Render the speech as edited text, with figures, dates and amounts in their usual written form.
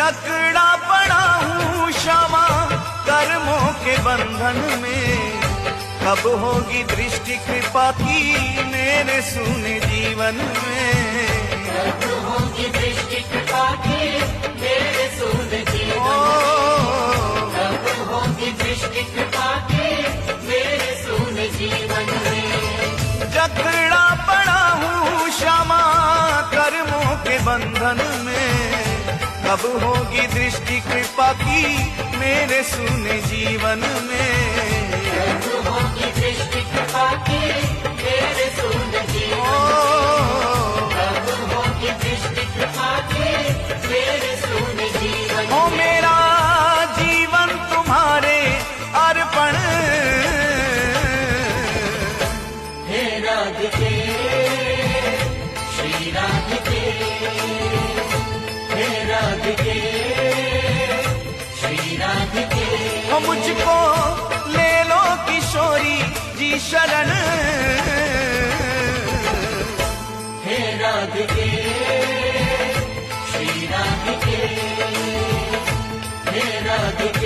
जकड़ा पड़ा हूँ क्षमा कर्मों के बंधन में, कब होगी दृष्टि कृपा की मेरे सूने जीवन में, कब होगी दृष्टि कृपा की मेरे सूने जीवन में, कब होगी दृष्टि कृपा की मेरे सूने जीवन में। जकड़ा पड़ा हूँ क्षमा कर्मों के बंधन में, कब होगी दृष्टि कृपा की मेरे सूने जीवन में, कब होगी दृष्टि कृपा की मेरे सूने जीवन में, कब होगी दृष्टि कृपा की मेरे सूने जीवन में। हो मेरा जीवन तुम्हारे अर्पण, हे राधिके श्री राधिके, हे राधिके श्री राधिके। हो मुझको ले लो किशोरी जी शरण, हे राधिके श्री राधिके, हे राधिके